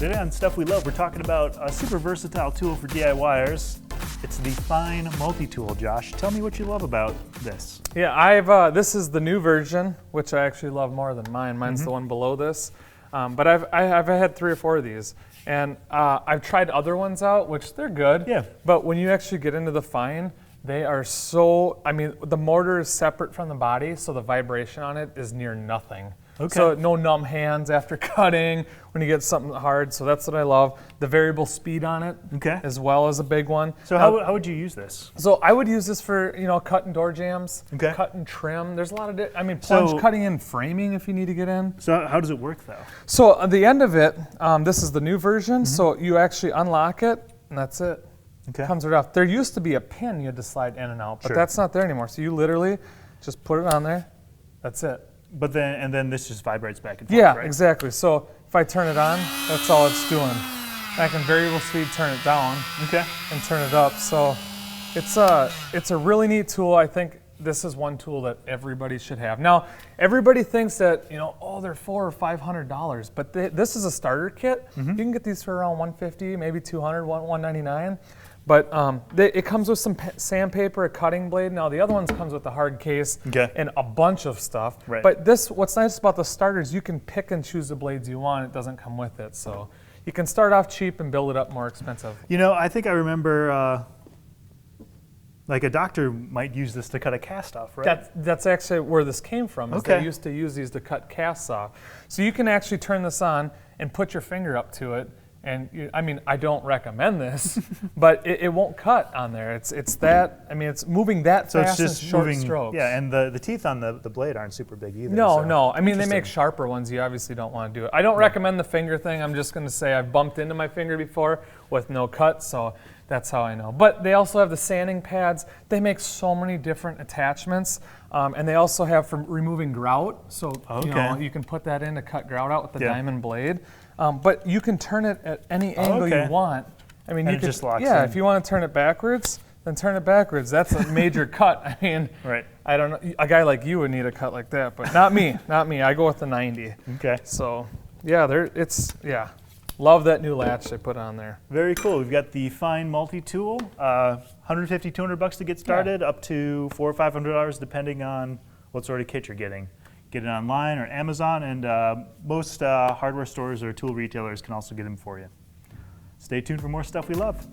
Today on Stuff We Love, we're talking about a super versatile tool for DIYers. It's the Fein Multitool. Josh, tell me what you love about this. Yeah, this is the new version, which I actually love more than mine. Mine's the one below this. But I've had 3 or 4 of these. And I've tried other ones out, which they're good. Yeah. But when you actually get into the Fein, they are so, I mean, the motor is separate from the body, so the vibration on it is near nothing. Okay. So no numb hands after cutting when you get something hard. So that's what I love. The variable speed on it, as well as a big one. So how would you use this? So I would use this for, cut and door jams, cut and trim. There's a lot of, plunge cutting in framing if you need to get in. So how does it work though? So at the end of it, this is the new version. So you actually unlock it and that's it. Okay. Comes right off. There used to be a pin you had to slide in and out, but that's not there anymore. So you literally just put it on there. That's it. But then this just vibrates back and forth, Yeah, right? exactly. So if I turn it on, that's all it's doing. I can variable speed turn it down and turn it up. So it's a really neat tool. I think this is one tool that everybody should have. Now, everybody thinks that, they're $400 or $500, but this is a starter kit. You can get these for around $150, maybe $200, $199. But it comes with some sandpaper, a cutting blade. Now the other ones comes with a hard case and a bunch of stuff. Right. But what's nice about the starters, you can pick and choose the blades you want. It doesn't come with it. So you can start off cheap and build it up more expensive. I think I remember like a doctor might use this to cut a cast off, right? That's actually where this came from. Is they used to use these to cut casts off. So you can actually turn this on and put your finger up to it. And I don't recommend this, but it won't cut on there. It's moving that fast in short strokes. Yeah, and the teeth on the blade aren't super big either. No. They make sharper ones. You obviously don't want to do it. I don't recommend the finger thing. I'm just going to say I've bumped into my finger before with no cut, so that's how I know. But they also have the sanding pads. They make so many different attachments, and they also have for removing grout. So you can put that in to cut grout out with the diamond blade. But you can turn it at any angle you want. You can just locks in. if you want to turn it backwards, then turn it backwards. That's a major cut. Right. I don't know. A guy like you would need a cut like that, but not me. Not me. I go with the 90. Okay. So, love that new latch they put on there. Very cool. We've got the Fein Multi-Tool, $150, $200 to get started, up to $400 or $500 depending on what sort of kit you're getting. Get it online or Amazon, and most hardware stores or tool retailers can also get them for you. Stay tuned for more Stuff We Love.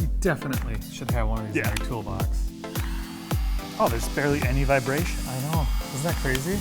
You definitely should have one of these in your toolbox. Oh, there's barely any vibration. I know. Isn't that crazy?